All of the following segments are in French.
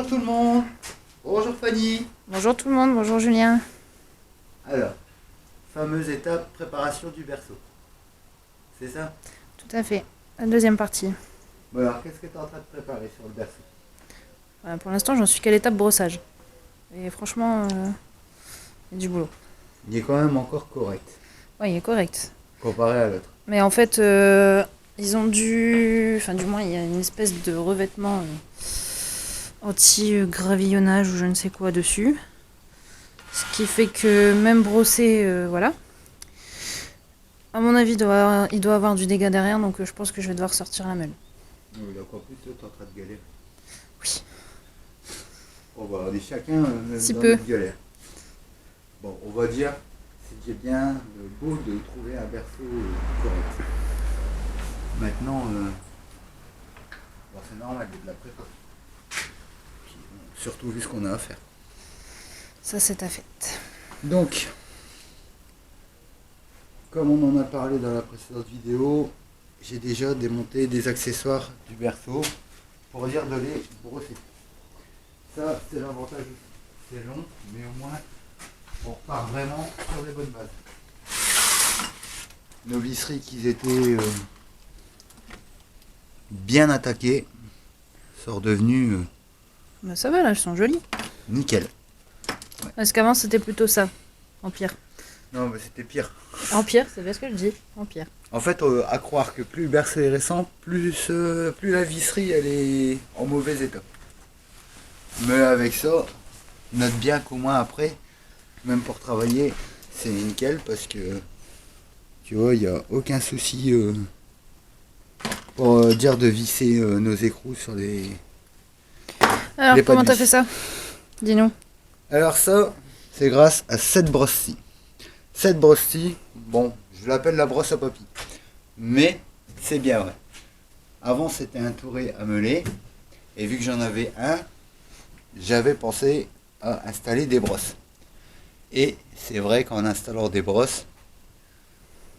Bonjour tout le monde. Bonjour Fanny. Bonjour tout le monde, bonjour Julien. Alors, fameuse étape préparation du berceau. C'est ça? Tout à fait, la deuxième partie. Bon alors, qu'est-ce que tu es en train de préparer sur le berceau? Pour l'instant, j'en suis qu'à l'étape brossage. Et franchement, il y a du boulot. Il est quand même encore correct, Ouais, il est correct. comparé à l'autre. Mais en fait, ils ont dû... Enfin, du moins, il y a une espèce de revêtement anti-gravillonnage ou je ne sais quoi dessus. Ce qui fait que même brossé, voilà. À mon avis, il doit avoir du dégât derrière, donc je pense que je vais devoir sortir la meule. Oui, donc en plus, tu es en train de galérer. Oui. On va aller chacun Si dans peu. notre galère. Bon, on va dire, c'était bien beau de trouver un berceau correct. Maintenant, bon, c'est normal, il y a de la prépa. Puis, bon, surtout vu ce qu'on a à faire. Ça, c'est ta fête. Donc, comme on en a parlé dans la précédente vidéo, j'ai déjà démonté des accessoires du berceau pour dire de les brosser. Ça, c'est l'avantage aussi. C'est long, mais au moins, on repart vraiment sur les bonnes bases. Nos visseries qui étaient bien attaquées sont redevenues Bah, ça va, là, elles sont jolies. nickel. Parce qu'avant, c'était plutôt ça, en pire. Non, mais c'était pire. En pire, c'est bien ce que je dis, en pire. En fait, à croire que plus le berceau est récent, plus la visserie elle est en mauvais état. Mais avec ça, note bien qu'au moins après, même pour travailler, c'est nickel parce que tu vois, il n'y a aucun souci pour dire de visser nos écrous sur les. Alors, Les pas comment de t'as vis. fait ça? Dis-nous. Alors ça, c'est grâce à cette brosse-ci. Cette brosse-ci, bon, je l'appelle la brosse à papy. Mais c'est bien vrai. Avant, c'était un touret à meuler. Et vu que j'en avais un, j'avais pensé à installer des brosses. Et c'est vrai qu'en installant des brosses,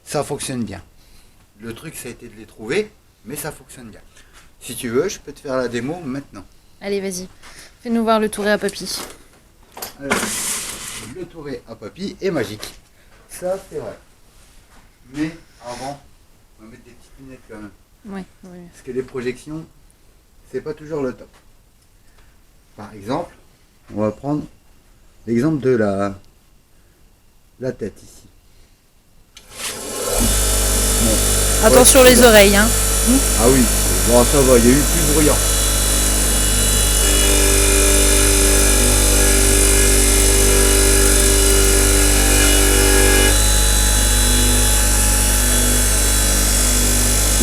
ça fonctionne bien. Le truc, ça a été de les trouver, mais ça fonctionne bien. Si tu veux, je peux te faire la démo maintenant. Allez, vas-y. Fais-nous voir le touret à papy. Alors, le touret à papy est magique. Ça, c'est vrai. Mais avant, on va mettre des petites lunettes quand même. Oui, oui. Parce que les projections, c'est pas toujours le top. Par exemple, on va prendre l'exemple de la tête ici. Bon. Attention Ouais, les oreilles, hein. Ah oui, bon ça va, il y a eu plus bruyant.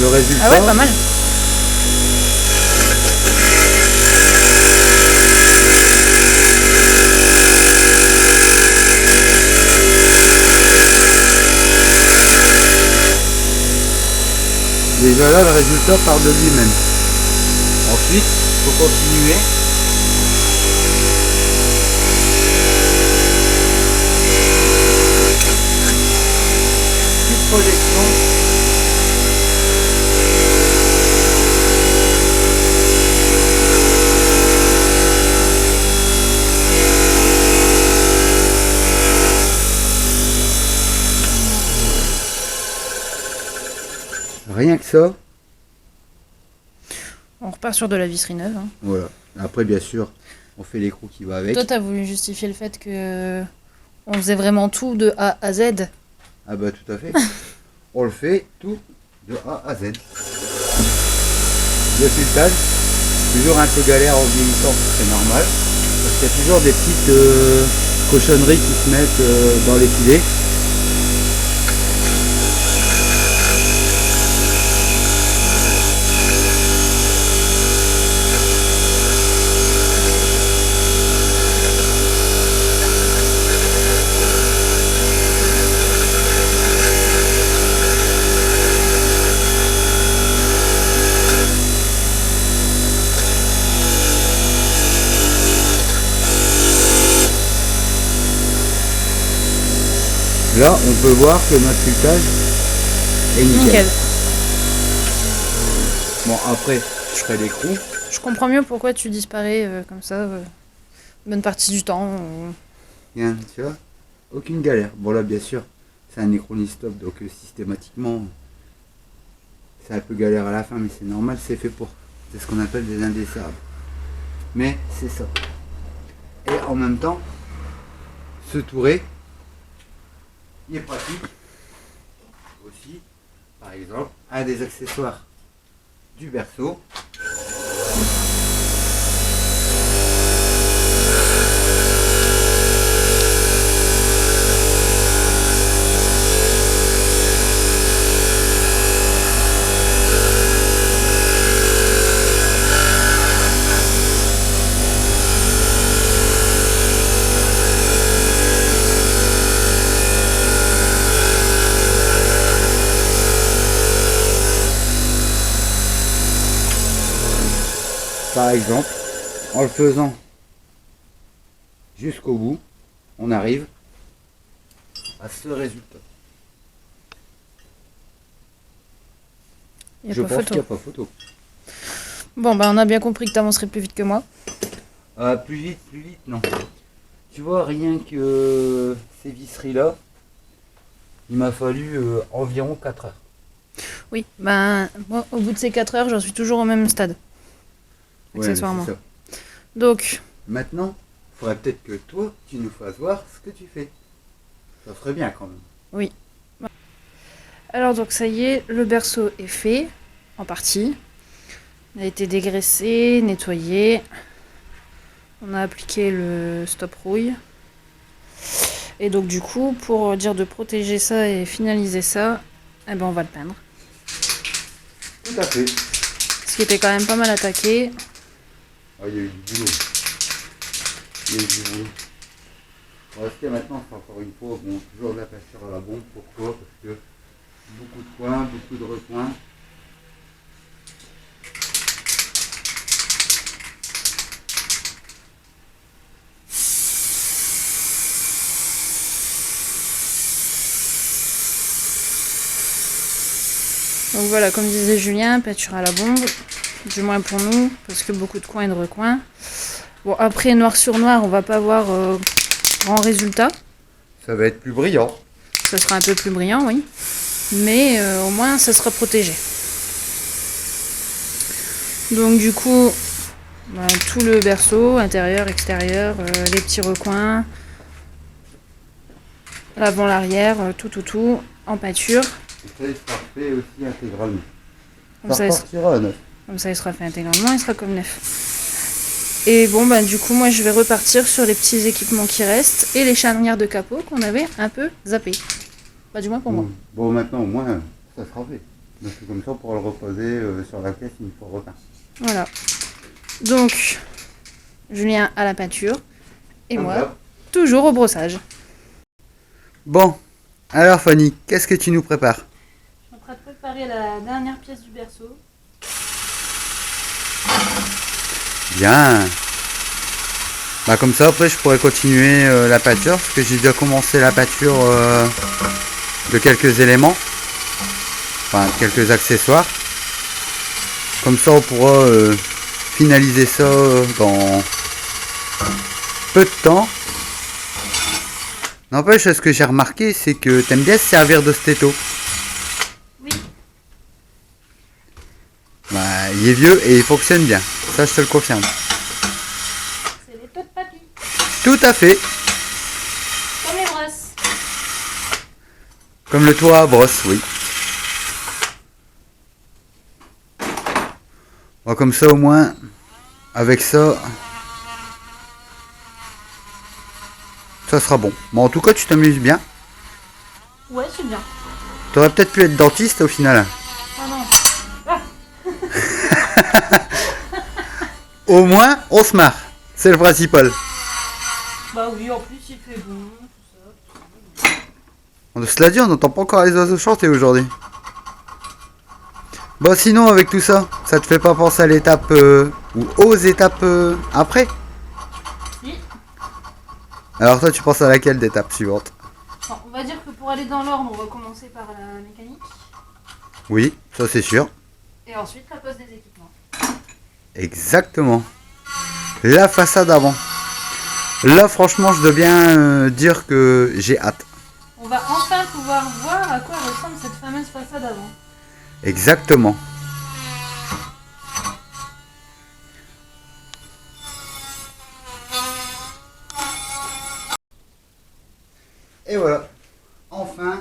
Le résultat, Ah ouais, pas mal. déjà là, le résultat part de lui-même. Ensuite, il faut continuer. Petite projection. Rien que ça. On repart sur de la visserie neuve. Hein. Voilà. Après, bien sûr, on fait l'écrou qui va avec. Toi, t'as voulu justifier le fait que on faisait vraiment tout de A à Z. Ah bah tout à fait. On le fait tout de A à Z. Le filetage, toujours un peu galère en vieillissant, c'est normal. Parce qu'il y a toujours des petites cochonneries qui se mettent dans les filets. Là, on peut voir que notre filetage est nickel. Nickel. Bon, après, je ferai l'écrou. Je comprends mieux pourquoi tu disparais comme ça, une bonne partie du temps. Bien, tu vois, aucune galère. Bon là, bien sûr, c'est un nécronistop, donc systématiquement, c'est un peu galère à la fin, mais c'est normal, c'est fait pour. C'est ce qu'on appelle des indésirables. Mais c'est ça. Et en même temps, ce touret, il est pratique aussi. Par exemple, un des accessoires du berceau. Par exemple, en le faisant jusqu'au bout, on arrive à ce résultat. Il n'y a Je pas pense photo. qu'il n'y a pas photo. Bon, bah on a bien compris que tu avancerais plus vite que moi. Plus vite, non. Tu vois, rien que ces visseries-là, il m'a fallu environ 4 heures. Oui, ben moi, au bout de ces 4 heures, j'en suis toujours au même stade. Ouais, mais Accessoirement. c'est ça. Donc, Maintenant, il faudrait peut-être que toi, tu nous fasses voir ce que tu fais. Ça serait bien quand même. alors donc ça y est, le berceau est fait, en partie. Il a été dégraissé, nettoyé. On a appliqué le stop rouille. Et donc du coup, pour dire de protéger ça et finaliser ça, eh ben on va le peindre. Tout à fait. Ce qui était quand même pas mal attaqué. Ah, il y a eu du boulot. Il y a eu du boulot. Bon, ce qu'il y a maintenant, c'est encore une fois, bon, toujours de la peinture à la bombe. Pourquoi? Parce que beaucoup de coins, beaucoup de recoins. Donc voilà, comme disait Julien, peinture à la bombe, du moins pour nous, parce que beaucoup de coins et de recoins. Bon, après, noir sur noir, on va pas avoir grand résultat. Ça va être plus brillant. Ça sera un peu plus brillant, oui. Mais au moins, ça sera protégé. Donc du coup, bah, tout le berceau, intérieur, extérieur, les petits recoins, l'avant, l'arrière, tout, en peinture. Et ça, il sera fait aussi intégralement. Comme ça, Ça repartira à neuf. Comme ça, il sera fait intégralement, il sera comme neuf. Et bon, bah, du coup, moi, je vais repartir sur les petits équipements qui restent et les charnières de capot qu'on avait un peu zappées. Bah, du moins pour moi. Bon, maintenant, au moins, ça sera fait. Donc, comme ça, on pourra le reposer sur la caisse une fois repeint. Voilà. Donc, Julien à la peinture et Comme moi, ça. toujours au brossage. Bon, alors Fanny, qu'est-ce que tu nous prépares? Je suis en train de préparer la dernière pièce du berceau. Bien. Bah comme ça après je pourrais continuer la peinture parce que j'ai déjà commencé la peinture de quelques éléments, enfin quelques accessoires. Comme ça on pourra finaliser ça dans peu de temps. N'empêche, ce que j'ai remarqué c'est que t'aimes bien se servir de stéto. Oui. Bah, il est vieux et il fonctionne bien, ça je te le confirme. C'est les taux de papy, Tout à fait, comme les brosses. comme le toit à brosse, oui. Bon, comme ça au moins, avec ça, ça sera bon. Bon, en tout cas, tu t'amuses bien. Ouais, c'est bien. T'aurais peut-être pu être dentiste au final. Ah non. Ah. Au moins, on se marre. C'est le principal. Bah oui, en plus il fait bon, tout ça. Cela dit, on n'entend pas encore les oiseaux chanter aujourd'hui. Bon, sinon, avec tout ça, ça te fait pas penser à l'étape ou aux étapes après? Si. Alors toi, tu penses à laquelle d'étape suivante? Bon, on va dire que pour aller dans l'ordre, on va commencer par la mécanique Oui, ça c'est sûr. et ensuite la pose des équipements. Exactement. La façade avant. Là, franchement, je dois bien dire que j'ai hâte. On va enfin pouvoir voir à quoi ressemble cette fameuse façade avant. Exactement. Et voilà. Enfin,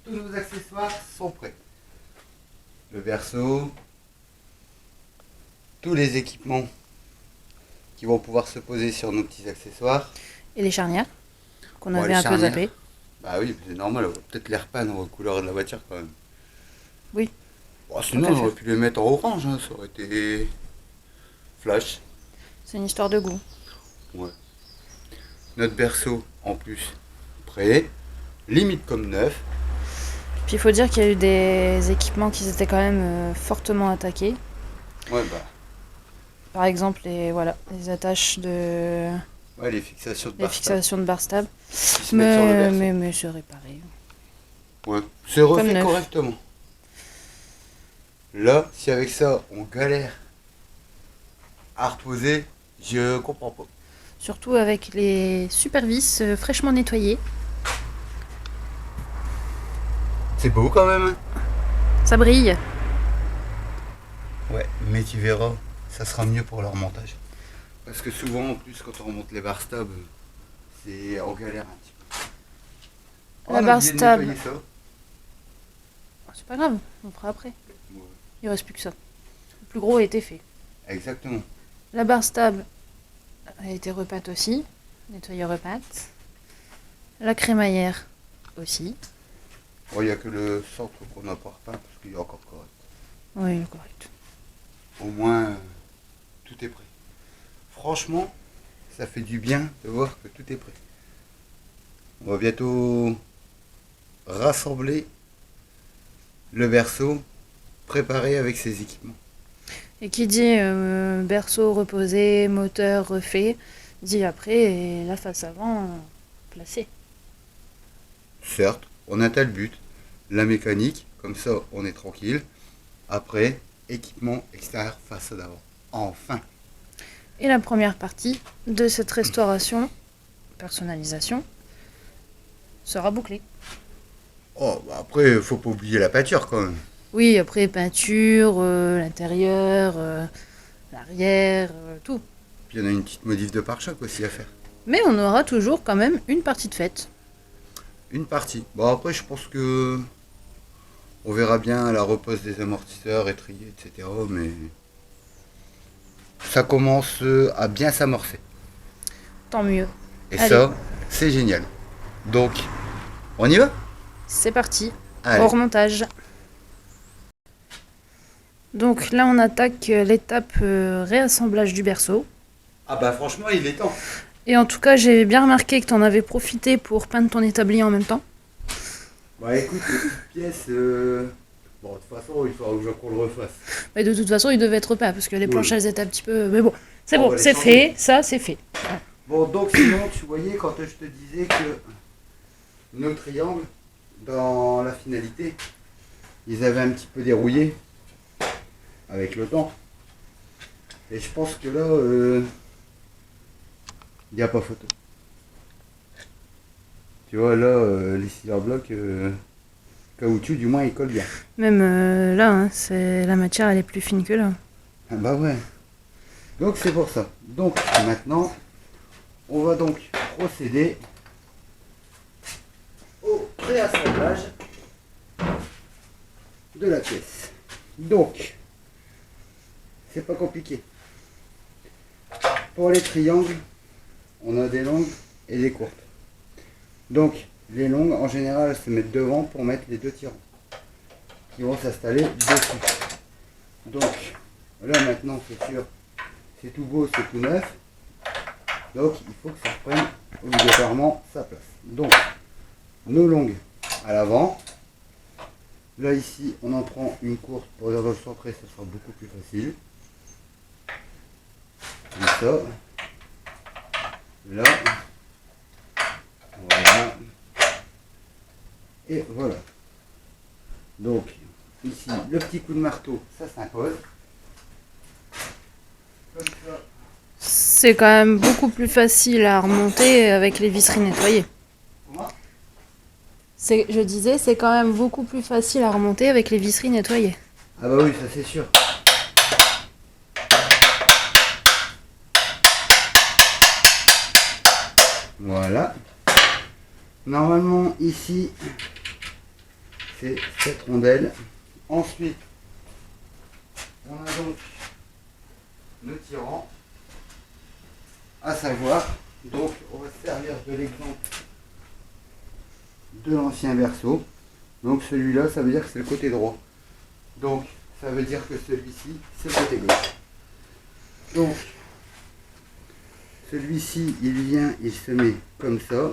tous nos accessoires sont prêts. Le berceau, tous les équipements qui vont pouvoir se poser sur nos petits accessoires. Et les charnières, qu'on Bon, avait les un peu charnières. zappé. Bah oui, c'est normal, on va peut-être les repeindre aux couleurs de la voiture quand même. Oui. Bon, sinon, Tant qu'à on aurait faire. pu les mettre en orange, hein, ça aurait été flash. C'est une histoire de goût. Ouais. Notre berceau, en plus, prêt, limite comme neuf. Puis il faut dire qu'il y a eu des équipements qui étaient quand même fortement attaqués. Ouais, bah, Par exemple, les attaches de. ouais, les fixations de Les bar fixations de bar stab. qui se mettent sur le berceau. Mais c'est réparé. Ouais, c'est refait neuf. correctement. Là, si avec ça, on galère à reposer, je comprends pas. Surtout avec les super vis fraîchement nettoyées. C'est beau quand même. Hein. Ça brille. Ouais, mais tu verras, ça sera mieux pour leur montage. Parce que souvent, en plus, quand on remonte les bar stabs, c'est on galère un petit peu. La On a bar oublié de stab. nettoyer ça. C'est pas grave, on fera après. Ouais, Il reste plus que ça. Le plus gros a été fait. exactement. La barre stable a été repeinte aussi. Nettoyée repeinte. La crémaillère aussi. Bon, il n'y a que le centre qu'on n'a pas repeint parce qu'il est encore correct. Oui, correct. Au moins, tout est prêt. Franchement, ça fait du bien de voir que tout est prêt. On va bientôt rassembler le berceau préparé avec ses équipements. Et qui dit berceau reposé, moteur refait, dit après la face avant placée. Certes, on atteint le but, la mécanique, comme ça on est tranquille. Après, équipement extérieur, façade avant. Enfin. Et la première partie de cette restauration, personnalisation, sera bouclée. Oh, bah après, faut pas oublier la peinture quand même. Oui, après peinture, l'intérieur, l'arrière, tout. Puis il y en a une petite modif de pare-choc aussi à faire. Mais on aura toujours quand même une partie de fête. Une partie. Bon après je pense que on verra bien à la repose des amortisseurs, étriers, etc. Mais ça commence à bien s'amorcer. Tant mieux. Et Allez. ça, c'est génial. Donc, on y va? C'est parti. Allez. Au remontage. Donc là, on attaque l'étape réassemblage du berceau. Ah bah franchement, il est temps. Et en tout cas, j'ai bien remarqué que tu en avais profité pour peindre ton établi en même temps. Bah écoute, les petites pièces... Bon, de toute façon, il faudra qu'on le refasse. Mais de toute façon, il devait être repeint parce que les planches, Oui. elles étaient un petit peu... Mais bon, c'est On bon, va les c'est changer. fait. Ça, c'est fait. Bon, donc sinon, tu voyais quand je te disais que nos triangles, dans la finalité, ils avaient un petit peu dérouillé avec le temps. Et je pense que là, il n'y a pas photo. Tu vois, là, les silver blocks, caoutchouc, du moins, ils collent bien. Même là, hein, la matière, elle est plus fine que là. Ah bah ouais. Donc c'est pour ça. Donc maintenant, on va donc procéder au réassemblage de la pièce. Donc, c'est pas compliqué. Pour les triangles, on a des longues et des courtes. Donc, les longues, en général, elles se mettent devant pour mettre les deux tirants qui vont s'installer dessus. Donc, là maintenant, c'est sûr, c'est tout beau, c'est tout neuf. Donc, il faut que ça reprenne obligatoirement sa place. Donc, nos longues à l'avant. Là, ici, on en prend une courte pour le centrer, ça sera beaucoup plus facile. Comme ça. Là. Voilà. Et voilà. Donc, ici, le petit coup de marteau, ça s'impose. comme ça. C'est quand même beaucoup plus facile à remonter avec les visseries nettoyées. Comment? Je disais, c'est quand même beaucoup plus facile à remonter avec les visseries nettoyées. Ah bah oui, ça c'est sûr. Voilà. Normalement ici, c'est cette rondelle. Ensuite, on a donc le tirant. À savoir, donc on va se servir de l'exemple de l'ancien berceau. Donc celui-là, ça veut dire que c'est le côté droit. Donc ça veut dire que celui-ci, c'est le côté gauche. Donc celui-ci, il vient, il se met comme ça.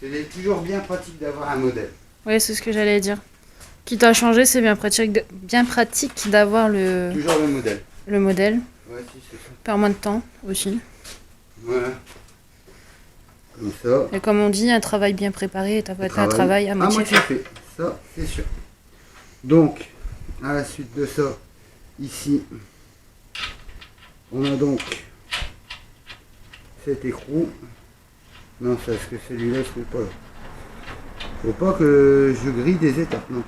C'est toujours bien pratique d'avoir un modèle. Oui, c'est ce que j'allais dire. Quitte à changer, c'est bien pratique d'avoir Toujours le modèle. le modèle. Ouais, si, c'est ça. Perd moins de temps aussi. Voilà. Comme ça. Et comme on dit, un travail bien préparé est un travail à moitié fait. fait. Ça, c'est sûr. Donc, à la suite de ça, ici, on a donc cet écrou. Non, ça, parce que celui-là, je ne pas là. Faut pas que je grille des étapes, non.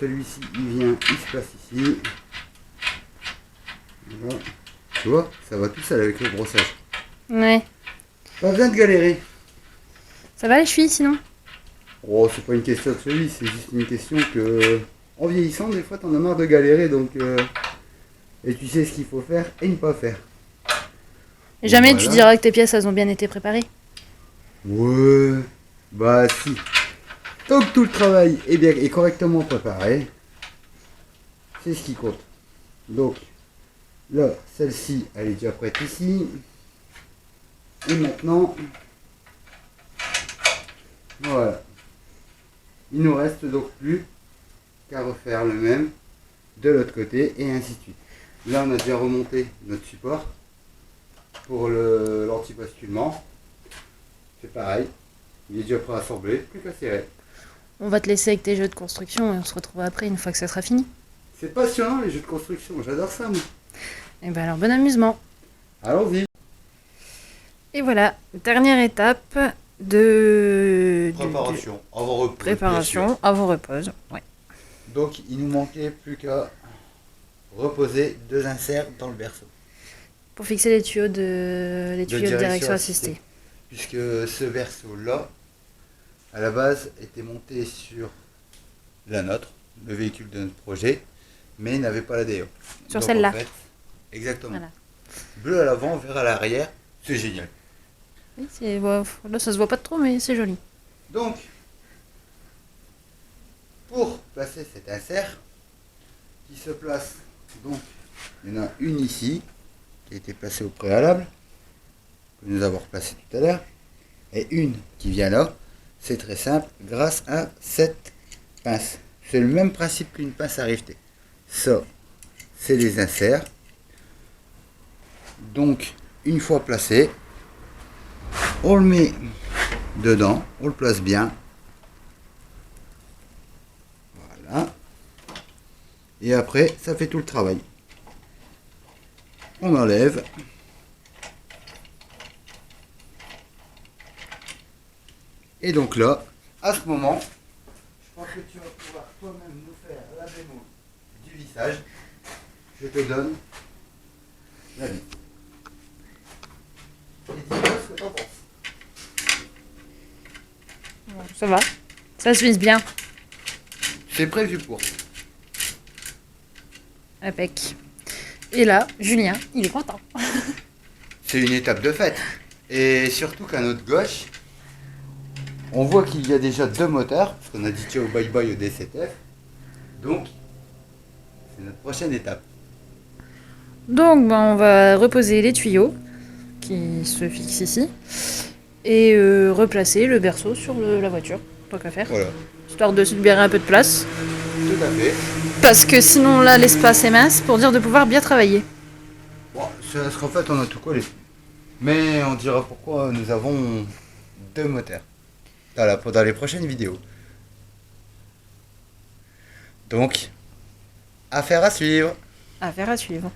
Celui-ci, il vient, il se place ici. Voilà. Tu vois, ça va tout seul avec le brossage. Ouais. Pas besoin de galérer. Ça va les chevilles sinon? Oh, c'est pas une question de cheville, c'est juste une question que, en vieillissant, des fois, t'en as marre de galérer, donc, et tu sais ce qu'il faut faire et ne pas faire. Et jamais Voilà. tu diras que tes pièces elles ont bien été préparées. Ouais, bah si. Tant que tout le travail est bien et correctement préparé, c'est ce qui compte. Donc, là, celle-ci, elle est déjà prête ici. Et maintenant, voilà. Il nous reste donc plus qu'à refaire le même de l'autre côté et ainsi de suite. Là, on a déjà remonté notre support pour l'anti-basculement. C'est pareil. Il est déjà prêt à assembler, plus qu'à serrer. On va te laisser avec tes jeux de construction et on se retrouve après une fois que ça sera fini. C'est passionnant les jeux de construction, j'adore ça moi. Et ben alors bon amusement. Allons-y. Et voilà, dernière étape de Préparation, avant repos. préparation avant repose. Ouais. Donc il nous manquait plus qu'à reposer 2 inserts dans le berceau. Pour fixer les tuyaux de direction assistée. Puisque ce berceau-là, à la base, était monté sur la nôtre, le véhicule de notre projet, mais n'avait pas la DO. Sur Donc, celle-là. en fait, exactement. Voilà. Bleu à l'avant, vert à l'arrière, c'est génial. Oui, là ça se voit pas trop mais c'est joli. Donc, pour placer cet insert, qui se place, donc, il y en a une ici, qui a été placée au préalable, que nous avons replacée tout à l'heure, et une qui vient là. C'est très simple, grâce à cette pince. C'est le même principe qu'une pince à rifter. Ça, c'est les inserts. Donc, une fois placé, on le met dedans, on le place bien. Voilà. Et après, ça fait tout le travail. On enlève. Et donc là, à ce moment, je pense que tu vas pouvoir toi-même nous faire la démo du vissage. Je te donne la vis. Et dis-moi ce que t'en penses. Ça va. Ça se vise bien. C'est prévu pour. Impec. Et là, Julien, il est content. C'est une étape de fête. Et surtout qu'à notre gauche, on voit qu'il y a déjà 2 moteurs, parce qu'on a dit ciao bye bye au D7F. Donc, c'est notre prochaine étape. Donc on va reposer les tuyaux qui se fixent ici et replacer le berceau sur la voiture, tant qu'à faire. Voilà, Histoire de se libérer un peu de place. tout à fait. Parce que sinon là l'espace est mince pour dire de pouvoir bien travailler. Bon, c'est parce qu'en fait on a tout collé. Mais on dira pourquoi nous avons 2 moteurs dans les prochaines vidéos. Donc, affaire à suivre. Affaire à suivre.